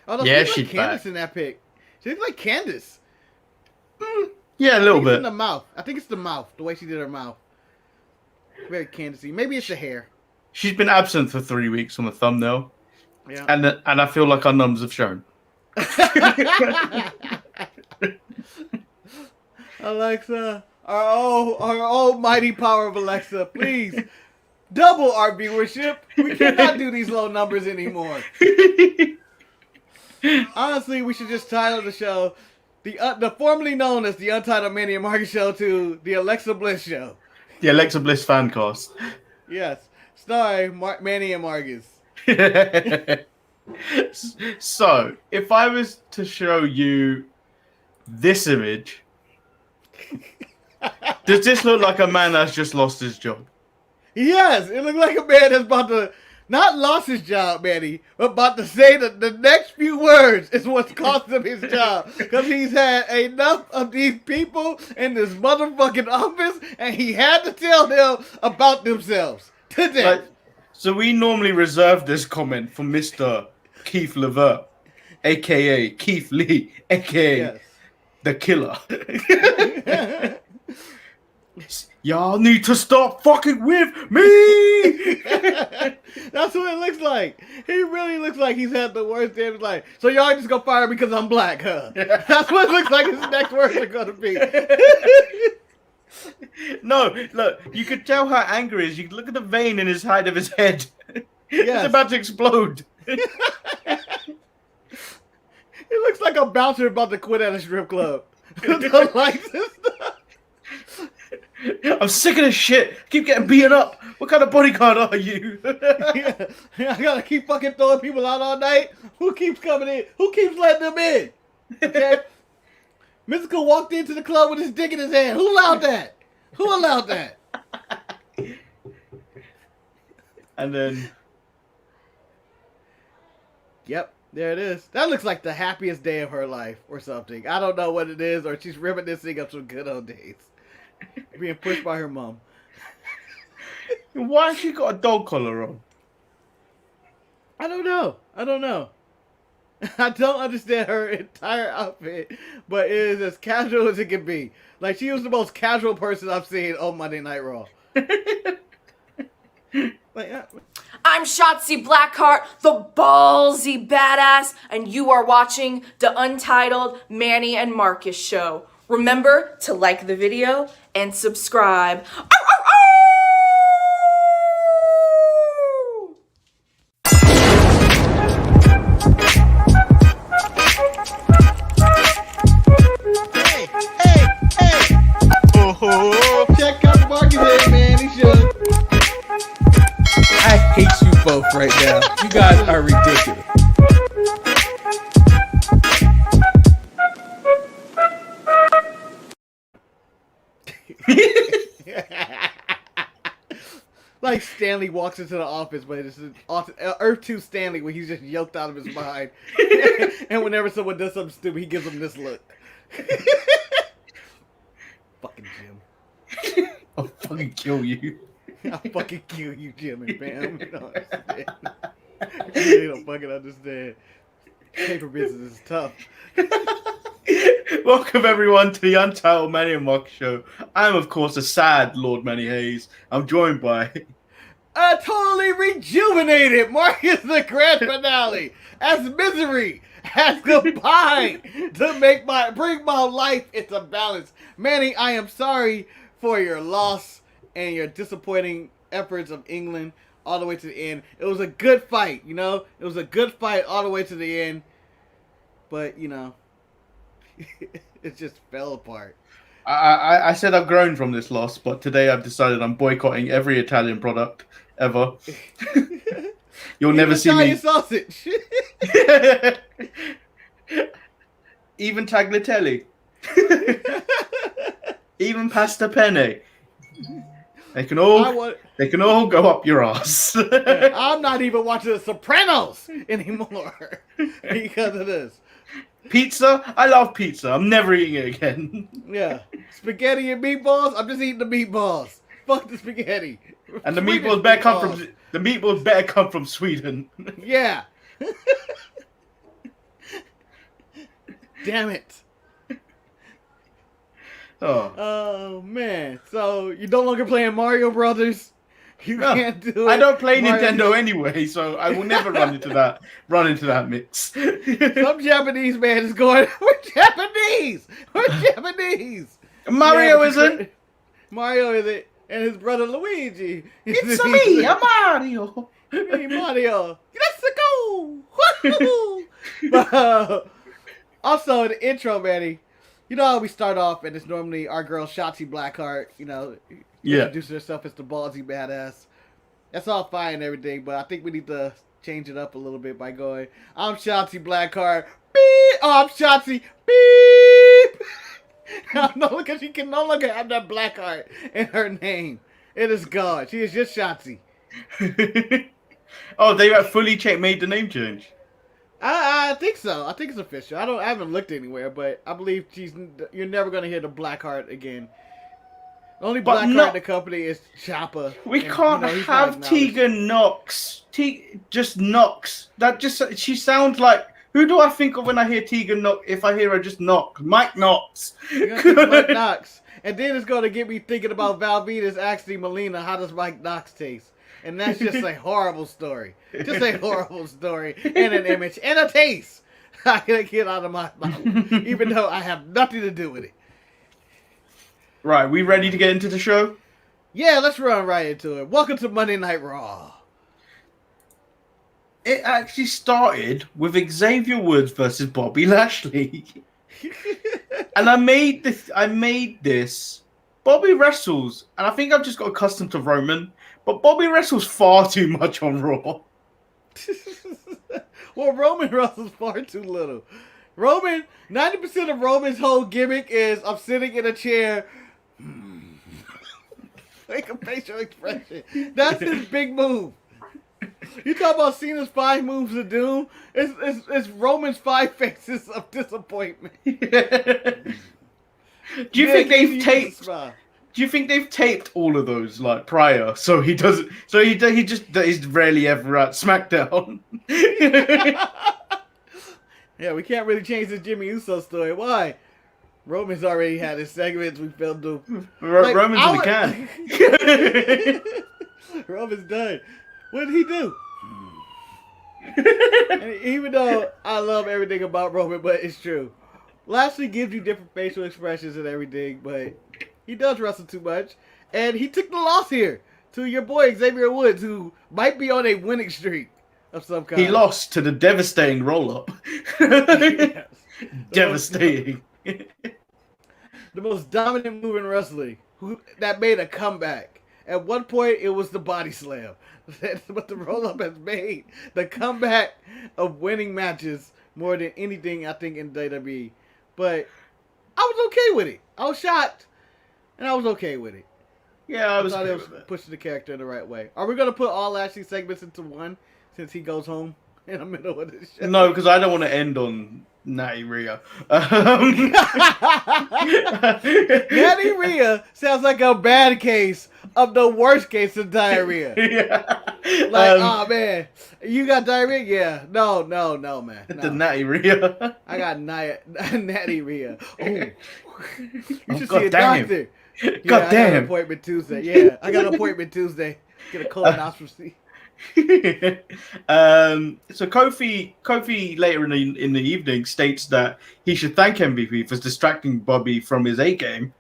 Oh no, Yeah, she's like she's Candace back. in that pic. She looks like Candace. Yeah, a I little think it's in bit. the mouth. I think it's the mouth. The way she did her mouth. Very Candace-y. Maybe it's the hair. She's been absent for 3 weeks on the thumbnail, Yeah. and I feel like our numbers have shown. Alexa, our almighty power of Alexa, please double our viewership. We cannot do these low numbers anymore. Honestly, we should just title the show the formerly known as the Untitled Manny and Marcus Show to the Alexa Bliss Show. The Alexa Bliss fan cast. Yes, starring Manny and Marcus. So, if I was to show you this image, does this look like a man that's just lost his job? Yes, it looked like a man that's about to not lost his job, Manny, but about to say that the next few words is what's cost him his job. Because he's had enough of these people in this motherfucking office, and he had to tell them about themselves today. Like, so we normally reserve this comment for Mr. Keith Levert, aka Keith Lee, aka Yes. the killer. Y'all need to stop fucking with me. That's what it looks like. He really looks like he's had the worst day of his life. So y'all just gonna fire me because I'm black, huh? That's what it looks like his next words are gonna be. No, look, you could tell how angry he is. You could look at the vein in his side of his head. Yes. It's about to explode. He looks like a bouncer about to quit at a strip club. The lights and stuff. I'm sick of this shit. I keep getting beaten up. What kind of bodyguard are you? Yeah. I gotta keep fucking throwing people out all night. Who keeps coming in? Who keeps letting them in? Okay? Mystical walked into the club with his dick in his hand. Who allowed that? Who allowed that? And then, Yep, there it is. That looks like the happiest day of her life or something. I don't know what it is, or she's reminiscing of some good old days. Being pushed by her mom. why has she got a dog collar on? I don't know. I don't understand her entire outfit, but it is as casual as it can be. Like, she was the most casual person I've seen on Monday Night Raw. I'm Shotzi Blackheart, the ballsy badass, and you are watching the Untitled Manny and Marcus Show. Remember to like the video and subscribe. Ow, ow, ow! Oh, check out the Marcus head, man. He should. I hate you both right now. You guys are ridiculous. Like Stanley walks into the office, but it's Earth 2 Stanley where he's just yoked out of his mind. And whenever someone does something stupid, he gives them this look. Fucking Jim. I'll fucking kill you. I'll fucking kill you, Jim and Pam. You don't understand. You really don't fucking understand. Paper business is tough. Welcome everyone to the Untitled Manny and Marcus Show. I'm of course a sad Lord Manny Hayes. I'm joined by A totally rejuvenated Marcus the grand finale as misery has combined to bring my life into balance. Manny, I am sorry for your loss and your disappointing efforts of England all the way to the end. It was a good fight, you know? It was a good fight all the way to the end. But, you know, it just fell apart. I said I've grown from this loss, but today I've decided I'm boycotting every Italian product ever. You'll never see me. Italian sausage. Even tagliatelle. Even pasta penne. They can all go up your ass. I'm not even watching The Sopranos anymore because of this. Pizza? I love pizza. I'm never eating it again. Yeah. Spaghetti and meatballs? I'm just eating the meatballs. Fuck the spaghetti. And the meatballs better come from Sweden. Yeah. Damn it. Oh. Oh, man. So, you're no longer playing Mario Brothers? You No, can't do it. I don't play Mario- Nintendo anyway, so I will never run into that mix. Some Japanese man is going, we're Japanese! We're Japanese! Mario Yeah, isn't. Mario isn't. And his brother Luigi. It's me, I'm Mario. Hey, Mario. Let's go! Woo! But, also, in the intro, Manny, you know how we start off and it's normally our girl Shotzi Blackheart, introducing herself as the ballsy badass. That's all fine and everything, but I think we need to change it up a little bit by going, I'm Shotzi Blackheart. Beep! Oh, I'm Shotzi. Beep! No, because she can no longer have that Blackheart in her name. It is gone. She is just Shotzi. Oh, they have fully made the name change. I think so. I think it's official. I haven't looked anywhere, but I believe you're never gonna hear the Blackheart again. The only Blackheart in the company is Choppa. We can't have Tegan Knox. Just Knox. She sounds like. Who do I think of when I hear Tegan Knox? If I hear her just Knox, Mike Knox. You're gonna think Mike Knox, and then it's gonna get me thinking about Val Venus asking Melina, "How does Mike Knox taste?" And that's just a horrible story. Just a horrible story and an image and a taste. I can't get out of my mouth, even though I have nothing to do with it. Right, we ready to get into the show? Yeah, let's run right into it. Welcome to Monday Night Raw. It actually started with Xavier Woods versus Bobby Lashley. And I made this. Bobby wrestles, and I think I've just got accustomed to Roman, but Bobby wrestles far too much on Raw. Well, Roman wrestles far too little. 90% of Roman's whole gimmick is I'm sitting in a chair. Make a facial expression. That's his big move. You talk about Cena's 5 moves of doom. It's Roman's 5 faces of disappointment. Do you think they've taped? Do you think they've taped all of those like prior? So he doesn't. So he just is rarely ever at SmackDown. Yeah, we can't really change this Jimmy Uso story. Why? Roman's already had his segments. We filmed them. Roman's in the can. Roman's done. What did he do? And even though I love everything about Roman, but it's true. Lashley gives you different facial expressions and everything, but he does wrestle too much. And he took the loss here to your boy Xavier Woods, who might be on a winning streak of some kind. He lost to the devastating roll-up. Yes. Devastating. The most dominant move in wrestling that made a comeback. At one point, it was the body slam. But the roll-up has made the comeback of winning matches more than anything, I think, in WWE. But I was okay with it. I was shocked, and I was okay with it. Yeah, I thought it was pushing the character in the right way. Are we going to put all Lashley segments into one since he goes home in the middle of this show? No, because I don't want to end on Natty Rhea. Natty Rhea sounds like a bad case of the worst case of diarrhea. Yeah. Like, oh man, you got diarrhea? Yeah. No, man. No. The Natty Rhea. I got Natty Rhea. Oh. You should God see a damn. doctor. God I got damn. an appointment Tuesday. Yeah, I got an appointment Tuesday. Get a colonoscopy. So Kofi later in the evening states that he should thank MVP for distracting Bobby from his A game,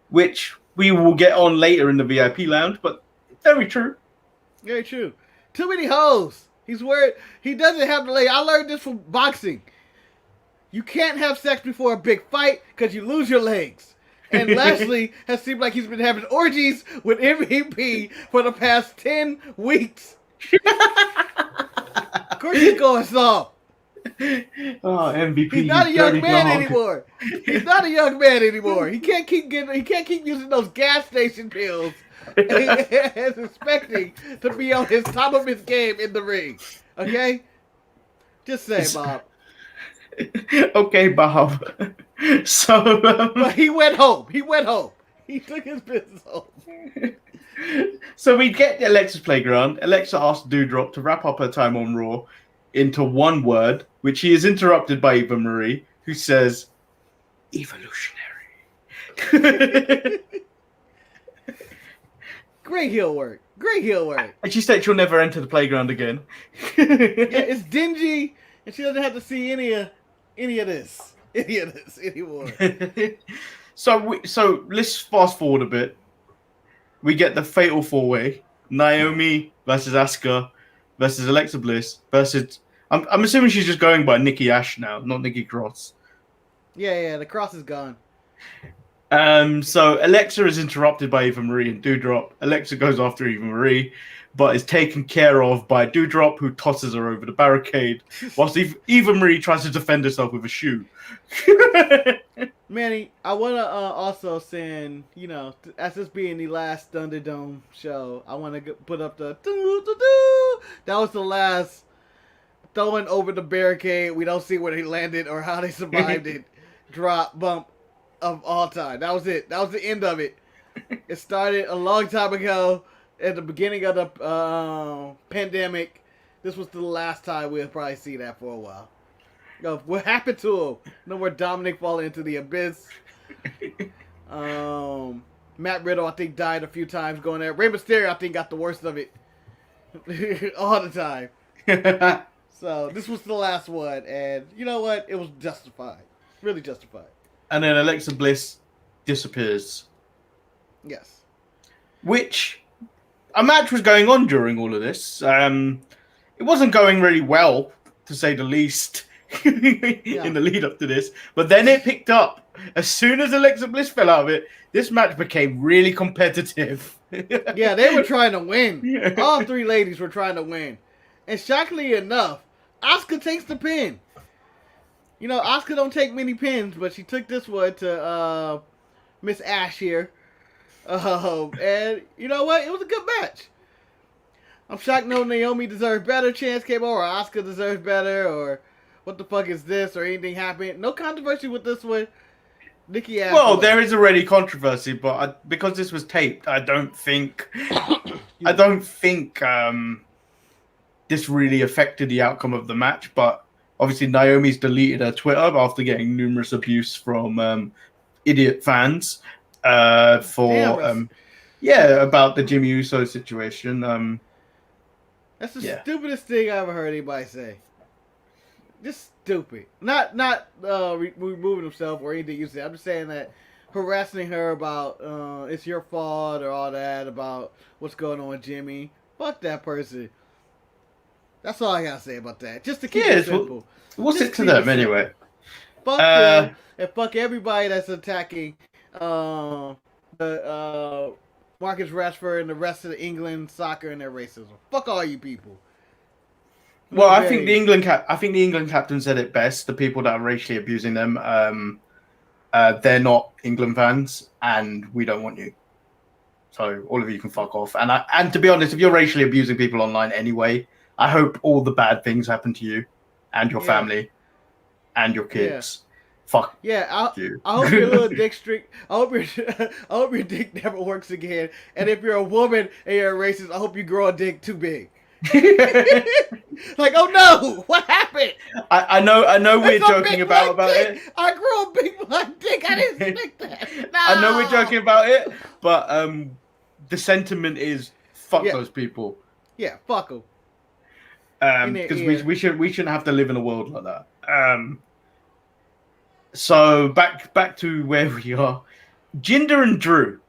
which we will get on later in the VIP lounge, but very true. Very true. Too many hoes. He's worried. He doesn't have the leg. I learned this from boxing. You can't have sex before a big fight because you lose your legs. And Lashley has seemed like he's been having orgies with MVP for the past 10 weeks. Of course he's going soft. Oh, MVP. He's not a young man anymore. He's not a young man anymore. He can't keep using those gas station pills and expecting to be on his top of his game in the ring. Okay? Just say, Bob. Okay, Bob. So, but he went home. He took his business home. So we get the Alexa's Playground. Alexa asks Doudrop to wrap up her time on Raw into one word, which she is interrupted by Eva Marie, who says, "Evolutionary." Great heel work. Great heel work. And she states she'll never enter the playground again. Yeah, it's dingy, and she doesn't have to see any of this anymore. So let's fast forward a bit. We get the fatal 4-way: Naomi versus Asuka versus Alexa Bliss versus. I'm assuming she's just going by Nikki Ash now, not Nikki Cross. Yeah, the cross is gone. So Alexa is interrupted by Eva Marie and Doudrop. Alexa goes after Eva Marie, but is taken care of by Doudrop, who tosses her over the barricade, whilst Eva Marie tries to defend herself with a shoe. Manny, I want to also send, as this being the last Thunderdome show, I want to put up the doo-doo-doo. That was the last throwing over the barricade. We don't see where they landed or how they survived it. Drop, bump of all time. That was it. That was the end of it. It started a long time ago at the beginning of the pandemic. This was the last time we'll probably see that for a while. What happened to him? No more Dominic falling into the abyss. Matt Riddle, I think, died a few times going there. Rey Mysterio, I think, got the worst of it all the time. So this was the last one, and you know what? It was justified. Really justified. And then Alexa Bliss disappears. Yes. Which a match was going on during all of this. It wasn't going really well, to say the least, in the lead up to this. But then it picked up. As soon as Alexa Bliss fell out of it, this match became really competitive. Yeah, they were trying to win. All three ladies were trying to win. And shockingly enough, Asuka takes the pin. Asuka don't take many pins, but she took this one to Miss Ash here. And you know what? It was a good match. I'm shocked no Naomi deserved better. Chance came over, or Asuka deserves better, or what the fuck is this, or anything happened. No controversy with this one. Nikki Ash. Well, there is already controversy, but because this was taped, I don't think this really affected the outcome of the match. But obviously, Naomi's deleted her Twitter after getting numerous abuse from idiot fans about the Jimmy Uso situation. That's the stupidest thing I ever heard anybody say. Just stupid. Not removing himself or anything you said. I'm just saying that harassing her about it's your fault or all that about what's going on with Jimmy. Fuck that person. That's all I gotta say about that. Just to keep it simple. What's it to them anyway? Fuck them and fuck everybody that's attacking the Marcus Rashford and the rest of the England soccer and their racism. Fuck all you people. Well, I think the England captain said it best. The people that are racially abusing them, they're not England fans, and we don't want you. So all of you can fuck off. And to be honest, if you're racially abusing people online anyway, I hope all the bad things happen to you and your family and your kids. Fuck. Yeah, I hope your little dick streak. I hope your dick never works again. And if you're a woman and you're a racist, I hope you grow a dick too big. Like, oh no, what happened? I know we're joking about it. I grew a big black dick. I didn't expect that. No. I know we're joking about it, but the sentiment is fuck those people. Yeah, fuck them. Because we shouldn't have to live in a world like that. So back to where we are. Jinder and Drew.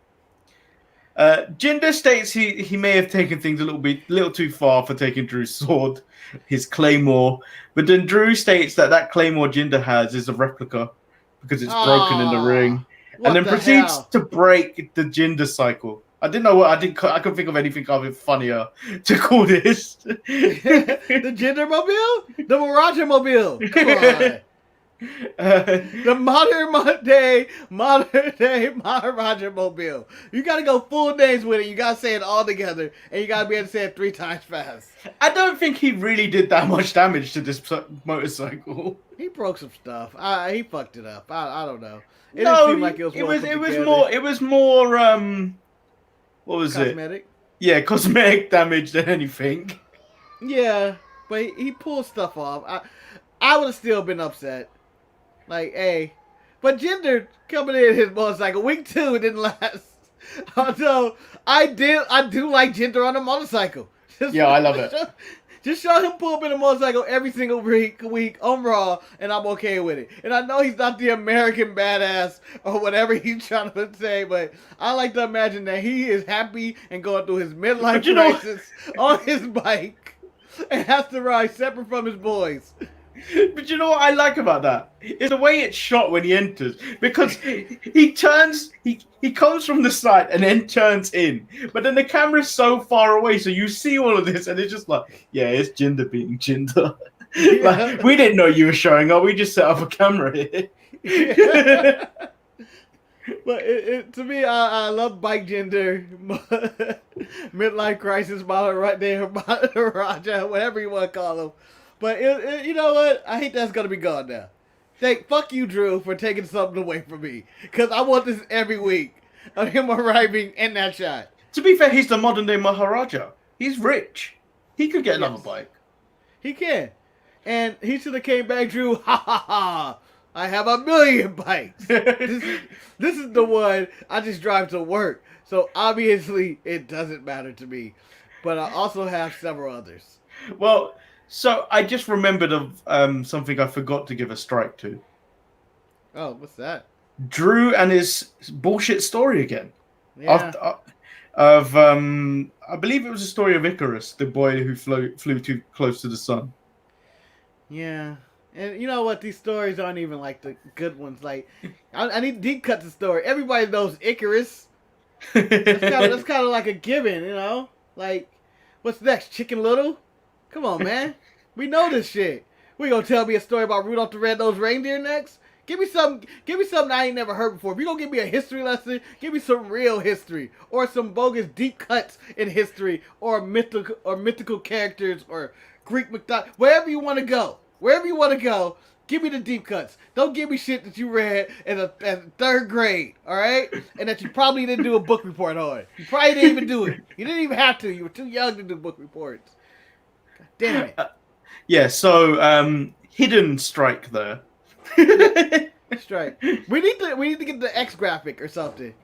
Jinder states he may have taken things a little too far for taking Drew's sword, his claymore. But then Drew states that claymore Jinder has is a replica because it's broken in the ring, and then proceeds to break the Jinder cycle. I couldn't think of anything funnier to call this. The Jinder mobile, the Mirage mobile. Come on. The modern day Maharaja Mobile. You gotta go full names with it. You gotta say it all together, and you gotta be able to say it 3 times fast. I don't think he really did that much damage to this motorcycle. He broke some stuff. He fucked it up. I don't know. It didn't seem like it was more. What was cosmetic? Yeah, cosmetic damage than anything. Yeah, but he pulled stuff off. I would have still been upset. Like, hey. But Jinder coming in his motorcycle. Week 2 it didn't last. Although I do like Jinder on a motorcycle. Yeah, I love it. Just show him pull up in a motorcycle every single week on Raw, and I'm okay with it. And I know he's not the American badass or whatever he's trying to say, but I like to imagine that he is happy and going through his midlife crisis on his bike and has to ride separate from his boys. But you know what I like about that? It's the way it's shot when he enters. Because he comes from the side and then turns in. But then the camera's so far away, so you see all of this, and it's just like, yeah, it's Jinder being Jinder. Yeah. Like, we didn't know you were showing up. We just set up a camera here. Yeah. But to me, I love Bike Jinder. Midlife crisis model right there, Raja, whatever you want to call him. But you know what? I hate that's gonna be gone now. Fuck you, Drew, for taking something away from me. Because I want this every week of him arriving in that shot. To be fair, he's the modern day Maharaja. He's rich. He could get another bike. He can. And he should have came back, Drew. Ha ha ha. I have 1,000,000 bikes. This is the one I just drive to work. So obviously it doesn't matter to me. But I also have several others. Well, so I just remembered of something I forgot to give a strike to. Oh, what's that? Drew and his bullshit story again. Yeah. I believe it was a story of Icarus, the boy who flew too close to the sun. Yeah. And you know what? These stories aren't even like the good ones. Like, I need deep cut the story. Everybody knows Icarus. That's kind of like a given, you know? Like, what's next? Chicken Little? Come on, man. We know this shit. We gonna tell me a story about Rudolph the Red-Nosed Reindeer next? Give me something I ain't never heard before. If you gonna give me a history lesson, give me some real history. Or some bogus deep cuts in history. Or mythical characters or Greek mythology. Wherever you wanna go. Give me the deep cuts. Don't give me shit that you read in the 3rd grade, alright? And that you probably didn't do a book report on. You probably didn't even do it. You didn't even have to. You were too young to do book reports. God damn it. Yeah, so hidden strike there. Strike. We need to get the X graphic or something.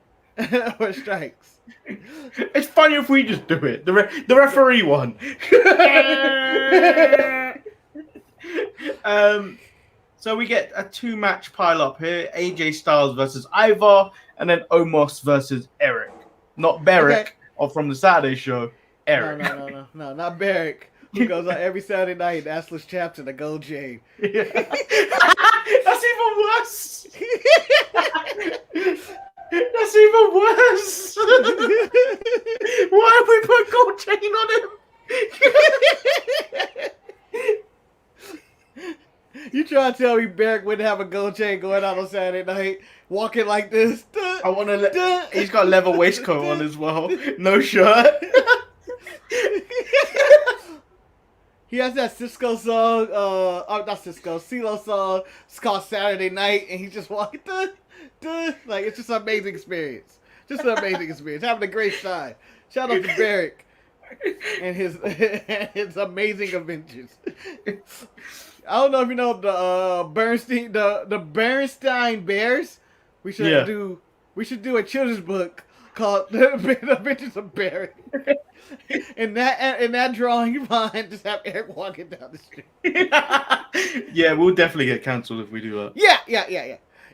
Or strikes. It's funny if we just do it. The referee one. So we get a 2-match pile up here. AJ Styles versus Ivar, and then Omos versus Eric. Not Beric, Okay. or from the Saturday show, Eric. No, not Beric. Who goes on every Saturday night and assless chaps in a gold chain. Yeah. That's even worse. That's even worse. Why have we put gold chain on him? You trying to tell me Beric wouldn't have a gold chain going out on Saturday night, walking like this? I want to. He's got a leather waistcoat on as well. No shirt. He has that Cisco song, not Cisco, CeeLo song. It's called Saturday Night, and he's just walking, like, it's just an amazing experience. Just an amazing experience. Having a great time. Shout out to Beric and his amazing adventures. I don't know if you know the Bernstein Bears. We should do a children's book called The Adventures of Beric. In that drawing, you find just have Eric walking down the street. Yeah, we'll definitely get cancelled if we do that. Yeah.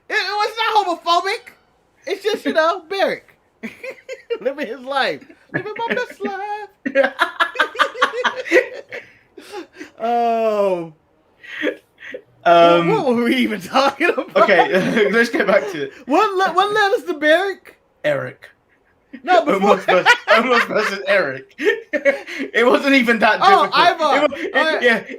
It's not homophobic. It's just, Beric. Living his life. Living my best life. Oh. What were we even talking about? Okay, let's get back to it. What led us to Beric? Eric. No, before Almost versus Eric. It wasn't even that difficult. Ivar.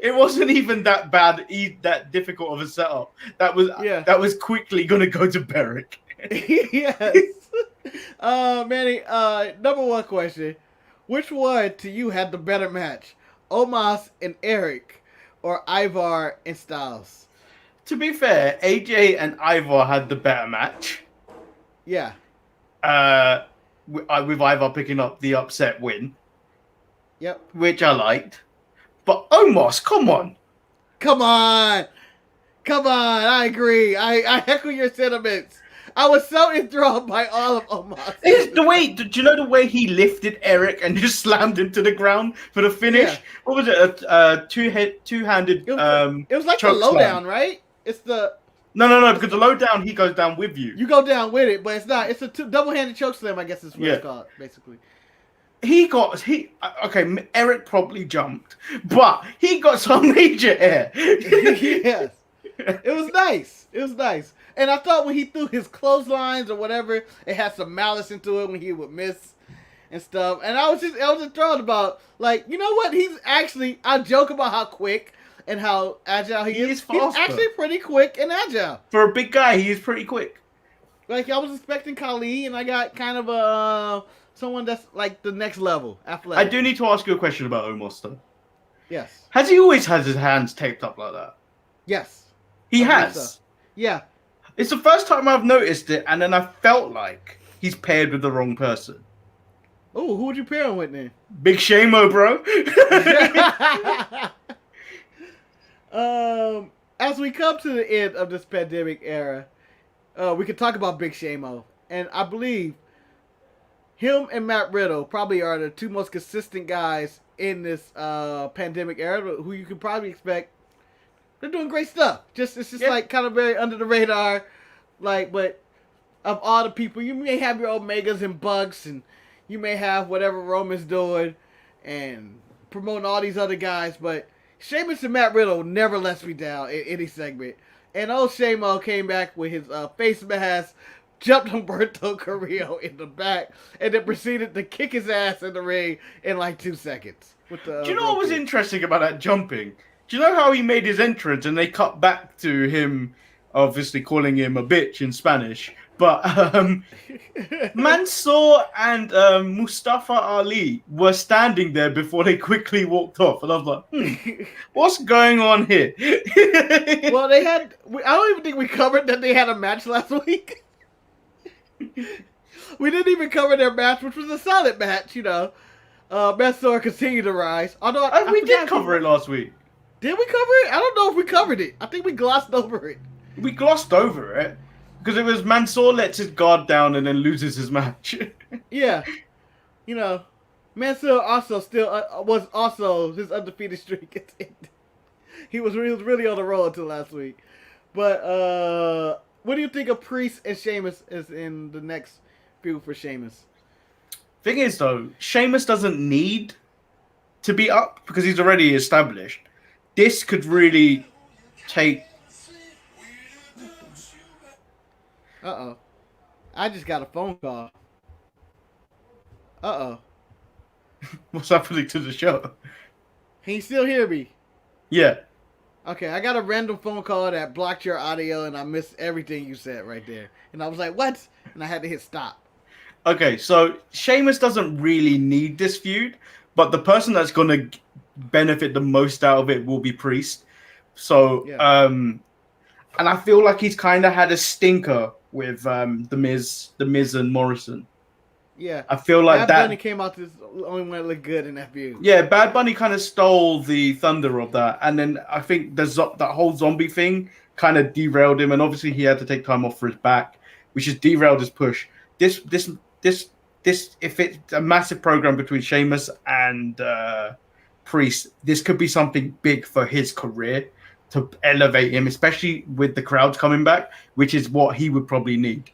It wasn't even that bad, that difficult of a setup. That was quickly gonna go to Beric. Yes. Manny, number one question. Which one to you had the better match? Omos and Eric, or Ivar and Styles? To be fair, AJ and Ivar had the better match. Yeah. With Ivar picking up the upset win. Yep. Which I liked. But Omos, come on. Come on. Come on, I agree. I echo your sentiments. I was so enthralled by all of Omos. It's the way. Do you know the way he lifted Eric and just slammed him to the ground for the finish? Yeah. What was it? A two-handed It was like the choke lowdown, slam. right? It's the No. Because the low down, he goes down with you. you go down with it, but it's not. It's a double-handed choke slam, I guess is what it's called, basically. Okay. Eric probably jumped, but he got some major air. Yes. It was nice. It was nice. And I thought when he threw his clotheslines or whatever, it had some malice into it when he would miss and stuff. And I was enthralled about, like, you know what? I joke about how quick and how agile he is. He's faster. actually pretty quick and agile. For a big guy, he is pretty quick. Like, I was expecting Kali, and I got kind of someone that's like the next level athletic. I do need to ask you a question about Omos, though. Yes. Has he always had his hands taped up like that? Yes. He I believe has. so. Yeah. It's the first time I've noticed it, and then I felt like he's paired with the wrong person. Oh, who would you pair him with then? Big Shamo, bro. As we come to the end of this pandemic era, we can talk about Big Shamo, and I believe him and Matt Riddle probably are the two most consistent guys in this pandemic era, who you could probably expect. They're doing great stuff. It's just like kind of very under the radar, like. But of all the people, you may have your Omegas and Bucks, and you may have whatever Roman's doing, and promoting all these other guys, but Sheamus and Matt Riddle never lets me down in any segment. And old Shamo came back with his face mask, jumped Humberto Carrillo in the back, and then proceeded to kick his ass in the ring in like 2 seconds. With the, Do you know what was interesting about that jumping? Do you know how he made his entrance and they cut back to him obviously calling him a bitch in Spanish? But Mansoor and Mustafa Ali were standing there before they quickly walked off. And I was like, what's going on here? Well, I don't even think we covered that they had a match last week. We didn't even cover their match, which was a solid match, you know. Mansoor continued to rise. Although we did cover it last week. Did we cover it? I don't know if we covered it. I think we glossed over it. We glossed over it because it was Mansoor lets his guard down and then loses his match. Yeah, you know, Mansoor also was also his undefeated streak. He was really on the roll until last week. But what do you think of Priest and Sheamus is in the next feud for Sheamus? Thing is, though, Sheamus doesn't need to be up because he's already established. This could really take. Uh-oh. I just got a phone call. Uh-oh. What's happening to the show? Can you still hear me? Yeah. Okay, I got a random phone call that blocked your audio and I missed everything you said right there. And I was like, what? And I had to hit stop. Okay, so Sheamus doesn't really need this feud, but the person that's going to benefit the most out of it will be Priest. So, Yeah. and I feel like he's kind of had a stinker with the Miz and Morrison. Yeah. I feel like Bad Bunny came out this only one that looked good in that feud. Yeah, Bad Bunny kind of stole the thunder of that, and then I think that whole zombie thing kind of derailed him, and obviously he had to take time off for his back, which has derailed his push. This, if it's a massive program between Sheamus and Priest, this could be something big for his career to elevate him, especially with the crowds coming back, which is what he would probably need.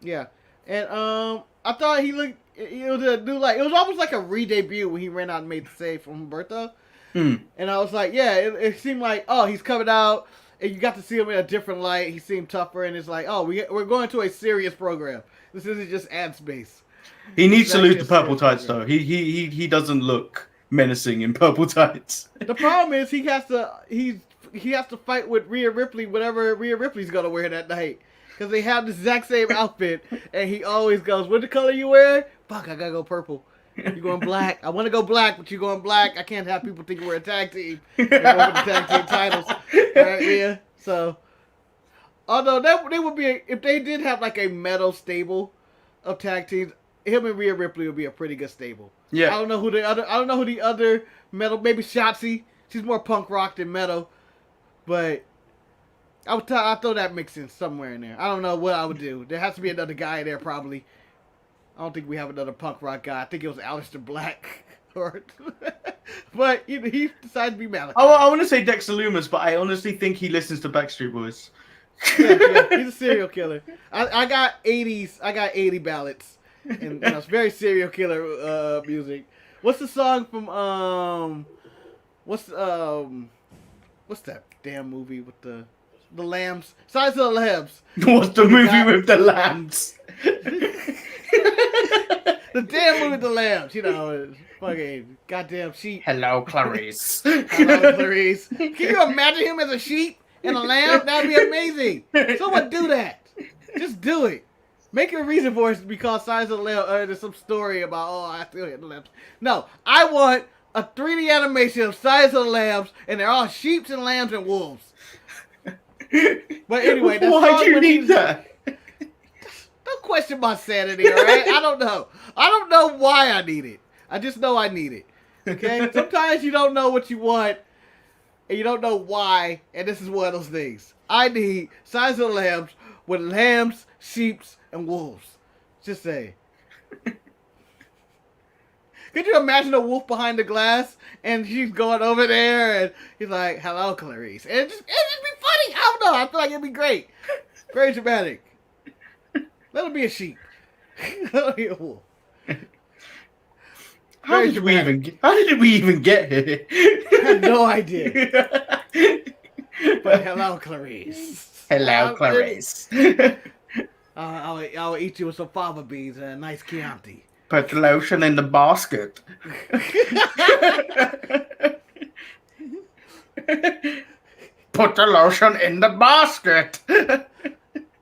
Yeah, and I thought he looked. It was almost like a re-debut when he ran out and made the save from Humberto. And I was like, yeah, it seemed like, oh, he's coming out, and you got to see him in a different light. He seemed tougher, and it's like, oh, we're going to a serious program. This isn't just ad space. He needs to lose the purple tights, though. He doesn't look menacing in purple tights. The problem is he has to fight with Rhea Ripley, whatever Rhea Ripley's gonna wear that night, because they have the exact same outfit, and he always goes, "What the color you wear? Fuck, I gotta go purple. You going black? I want to go black, but you going black. I can't have people think we're a tag team. We're going for the tag team titles, all right, Rhea? So, although they would be if they did have like a metal stable of tag teams, him and Rhea Ripley would be a pretty good stable. Yeah. I don't know who the other metal. Maybe Shotzi. She's more punk rock than metal, but I'll throw that mix in somewhere in there. I don't know what I would do. There has to be another guy there probably. I don't think we have another punk rock guy. I think it was Aleister Black. But he decided to be Malachi. I want to say Dexter Lumis, but I honestly think he listens to Backstreet Boys. Yeah, he's a serial killer. I got 80 ballads, and it's very serial killer music. What's the song from what's that damn movie with the lambs? Size of the Lambs. What's the movie with the lambs? The damn movie with the lambs. Fucking goddamn sheep. Hello, Clarice. Hello, Clarice. Can you imagine him as a sheep and a lamb? That'd be amazing. Someone do that. Just do it. Make a reason for it because Size of the Lamb. There's some story about I still hit the lambs. No, I want a 3D animation of Size of the Lambs, and they're all sheep and lambs and wolves. But anyway, why do you need that? Don't question my sanity, all right? I don't know. I don't know why I need it. I just know I need it. Okay? Sometimes you don't know what you want, and you don't know why, and this is one of those things. I need Size of the Lambs with lambs, sheeps, and wolves. Just say. Could you imagine a wolf behind the glass, and she's going over there, and he's like, "Hello, Clarice," and it'd just be funny. I don't know. I feel like it'd be great, very dramatic. Let him be a sheep. Let him be a wolf. How did we even get here? I have no idea. But hello, Clarice. Hello, Clarice. I'll eat you with some fava beans and a nice Chianti. Put the lotion in the basket. Put the lotion in the basket.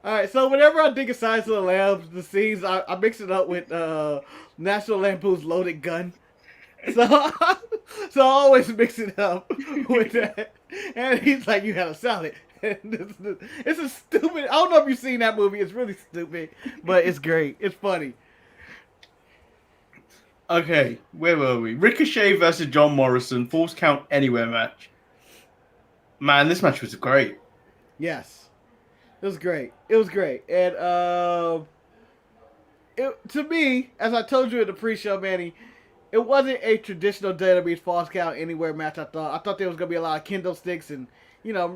Alright, so whenever I think of Size of the Lambs, the scenes, I mix it up with National Lampoon's Loaded Gun. So I always mix it up with that. And he's like, "You had a salad." It's a stupid, I don't know if you've seen that movie. It's really stupid, but it's great. It's funny. Okay, where were we? Ricochet versus John Morrison, Falls Count Anywhere match. Man, this match was great. Yes. It was great. It was great. And to me, as I told you in the pre-show, Manny, it wasn't a traditional WWE Falls Count Anywhere match. I thought there was gonna be a lot of kendo sticks and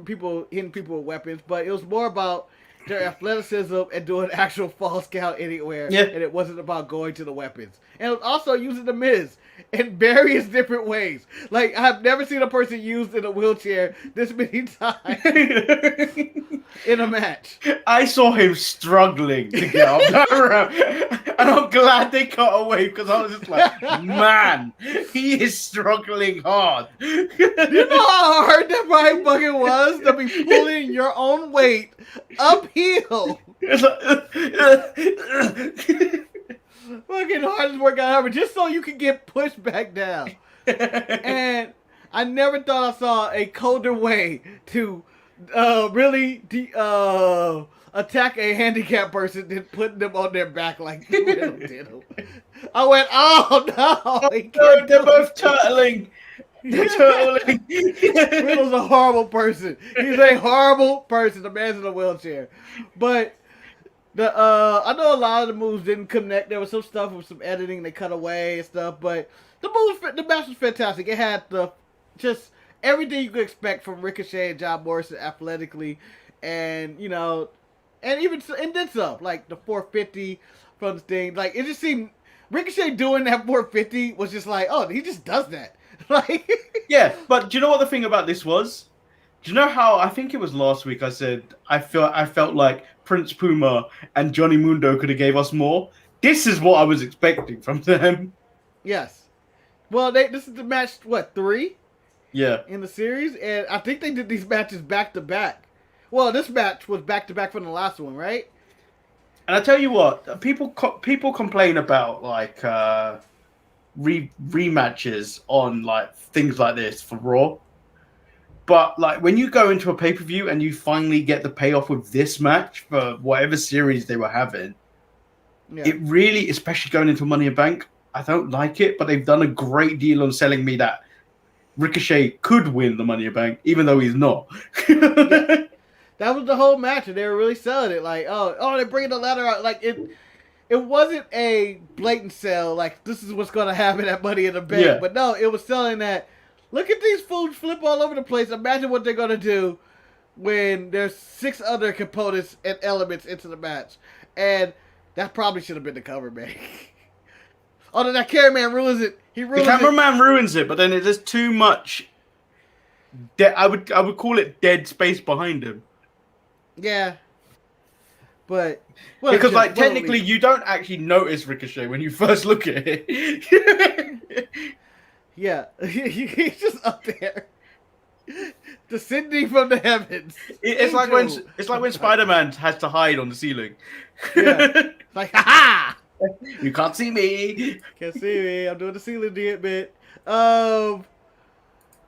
people hitting people with weapons, but it was more about their athleticism and doing actual Falls Count Anywhere. Yeah. And it wasn't about going to the weapons. And it was also using the Miz in various different ways. Like, I've never seen a person used in a wheelchair this many times in a match. I saw him struggling to get up that ramp, and I'm glad they cut away because I was just like, man, he is struggling hard. You know how hard that probably fucking was to be pulling your own weight uphill. Fucking hardest workout ever, just so you can get pushed back down. And I never thought I saw a colder way to really attack a handicapped person than putting them on their back like Riddle did. I went, "Oh no!" They're both turtling. Riddle's a horrible person. He's a horrible person. The man's in a wheelchair, but. I know a lot of the moves didn't connect. There was some stuff with some editing they cut away and stuff, but the match was fantastic. It had just everything you could expect from Ricochet and John Morrison athletically, and then some, like the 450 from the thing. Like, it just seemed Ricochet doing that 450 was just like, oh, he just does that. Like, yeah, but do you know what the thing about this was? Do you know how, I think it was last week, I said I felt like Prince Puma and Johnny Mundo could have gave us more? This is what I was expecting from them. Yes. Well, this is the match, 3? Yeah. In the series? And I think they did these matches back-to-back. Well, this match was back-to-back from the last one, right? And I tell you what, people complain about, like, rematches on, like, things like this for Raw. But, like, when you go into a pay-per-view and you finally get the payoff with this match for whatever series they were having, it really, especially going into Money in Bank, I don't like it, but they've done a great deal on selling me that Ricochet could win the Money in Bank, even though he's not. That was the whole match, and they were really selling it. Like, they're bringing the ladder out. Like, it wasn't a blatant sell, like, this is what's going to happen at Money in the Bank. Yeah. But no, it was selling that, look at these fools flip all over the place. Imagine what they're going to do when there's 6 other components and elements into the match. And that probably should have been the cover, man. Although that cameraman ruins it. He ruins The cameraman ruins it, but then there's too much. I would call it dead space behind him. Yeah. But because like technically you don't actually notice Ricochet when you first look at it. Yeah. He's just up there. Descending from the heavens. It's like when Spider-Man has to hide on the ceiling. Yeah. Like, ha-ha! You can't see me. Can't see me. I'm doing the ceiling bit.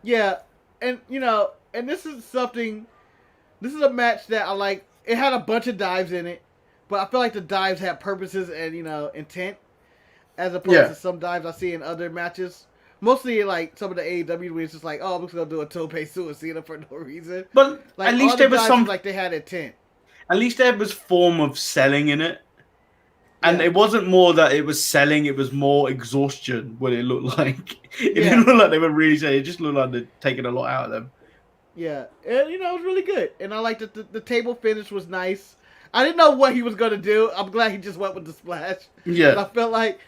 Yeah, and and this is a match that I like. It had a bunch of dives in it, but I feel like the dives had purposes and intent, as opposed to some dives I see in other matches. Mostly like some of the AEW where it's just like, oh, I'm just gonna do a tope suicida for no reason. But like, at least there was some like they had intent. At least there was form of selling in it. And it wasn't more that it was selling, it was more exhaustion, what it looked like. It didn't look like they were really selling, it just looked like they're taking a lot out of them. Yeah, and it was really good. And I liked that the table finish was nice. I didn't know what he was going to do. I'm glad he just went with the splash. Yeah. And I felt like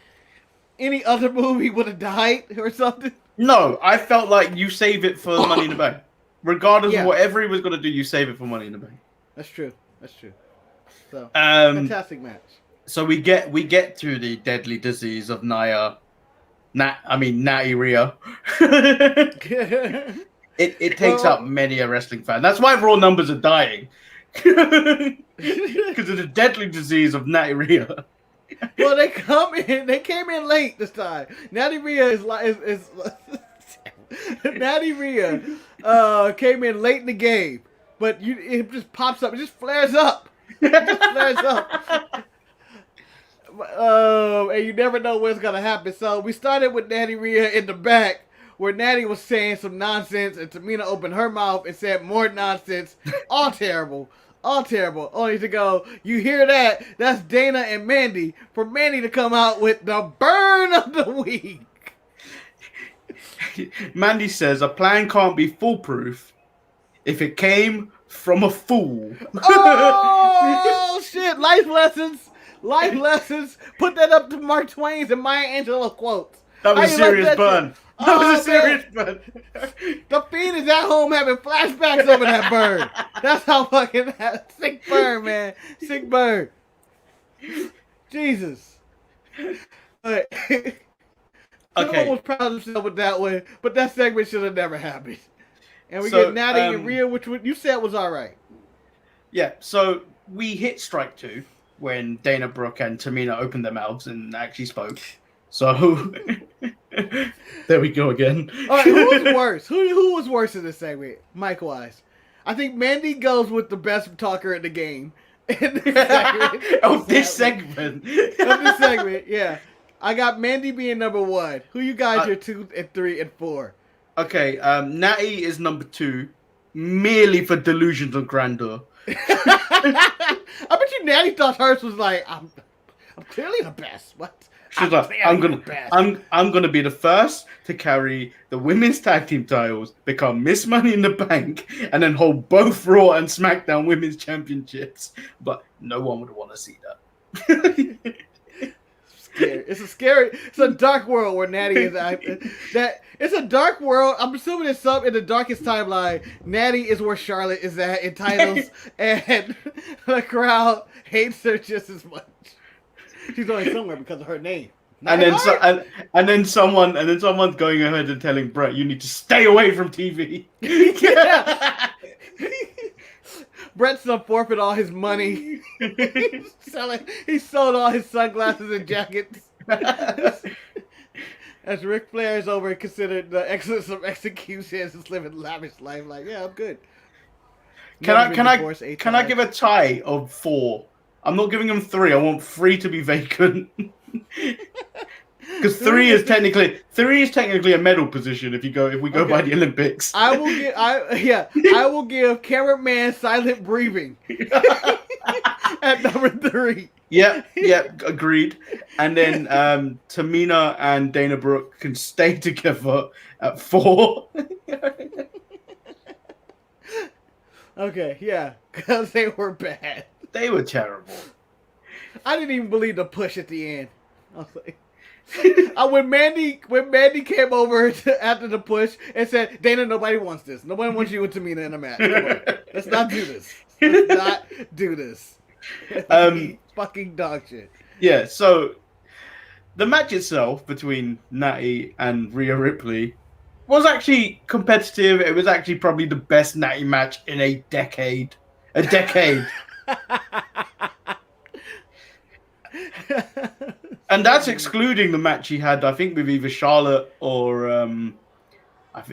any other move he would have died or something. No, I felt like you save it for Money in the Bank. Regardless of whatever he was going to do, you save it for Money in the Bank. That's true. So, fantastic match. So we get through the deadly disease of Natty Rhea. It takes up many a wrestling fan. That's why Raw numbers are dying. Because of the deadly disease of Natty Rhea. Well, they came in late this time. Natty Rhea is Natty Rhea came in late in the game, but it just pops up, it just flares up. And you never know what's gonna happen. So we started with Natty Rhea in the back, where Natty was saying some nonsense, and Tamina opened her mouth and said more nonsense. All terrible. Only to go, you hear that? That's Dana and Mandy. For Mandy to come out with the burn of the week. Mandy says a plan can't be foolproof if it came from a fool. Oh shit! Life lessons. Put that up to Mark Twain's and Maya Angelou quotes. That was a serious burn. That was a serious burn. The Fiend is at home having flashbacks over that burn. That's how fucking sick burn, man. Sick burn. Jesus. But someone was proud of himself with that one, but that segment should have never happened. And we get Natty and Rhea, which you said was all right. Yeah, so we hit strike 2 when Dana Brooke and Tamina opened their mouths and actually spoke. So there we go again. All right, who was worse? Who was worse in this segment, Mike-wise? I think Mandy goes with the best talker in the game. In this segment. Of this segment, yeah. I got Mandy being number 1. Who you guys are 2 and 3 and 4? Okay, Natty is number 2, merely for delusions of grandeur. I bet you Natty thought hers was like, I'm clearly the best. What? She's like, I'm gonna be the first to carry the women's tag team titles, become Miss Money in the Bank, and then hold both Raw and SmackDown women's championships. But no one would want to see that. It's a dark world where Natty is acting. It's a dark world. I'm assuming it's some in the darkest timeline. Natty is where Charlotte is at in titles, and the crowd hates her just as much. She's only somewhere because of her name. And then someone's going ahead and telling Brett, you need to stay away from TV. Yeah. Brett's done forfeit all his money. He sold all his sunglasses and jackets. As Ric Flair is over and considered the excellence of execution and just living lavish life. Like, yeah, I'm good. Can I give a tie of 4? I'm not giving him 3. I want 3 to be vacant. Because three is technically a medal position if we go by the Olympics. I will give cameraman silent breathing at number 3. Yep, agreed. And then Tamina and Dana Brooke can stay together at 4. Okay, yeah, because they were bad. They were terrible. I didn't even believe the push at the end. I was like, when Mandy came over after the push and said, "Dana, nobody wants this. Nobody wants you and Tamina in a match. Come on. Let's not do this. Let's not do this." Fucking dog shit. Yeah. So the match itself between Natty and Rhea Ripley was actually competitive. It was actually probably the best Natty match in a decade. And that's excluding the match he had, I think, with either Charlotte or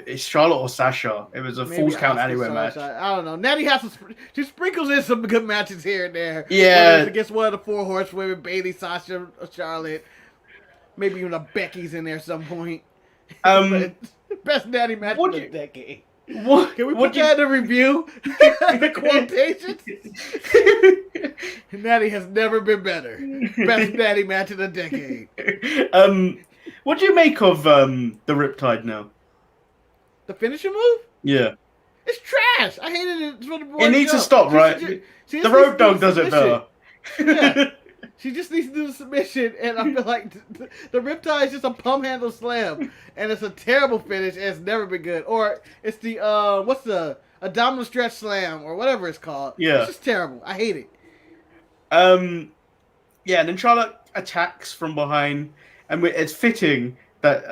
it's Charlotte or Sasha. It was a Falls Count Anywhere match. I don't know. Natty has she sprinkles in some good matches here and there. Yeah, whether it's against one of the 4 horsewomen, Bayley, Sasha, Charlotte, maybe even a Becky's in there at some point. Best Natty match of the decade. What? Can we put that in a review? The quotations? Natty has never been better. Best Natty match of the decade. What do you make of the Riptide now? The finisher move? Yeah. It's trash. I hated it from the board. It needs to stop, right? The Road Dogg does it better. Yeah. She just needs to do the submission, and I feel like the Riptide is just a pump handle slam, and it's a terrible finish, and it's never been good. Or it's the abdominal stretch slam, or whatever it's called. Yeah. It's just terrible. I hate it. Yeah, and then Charlotte attacks from behind, and it's fitting that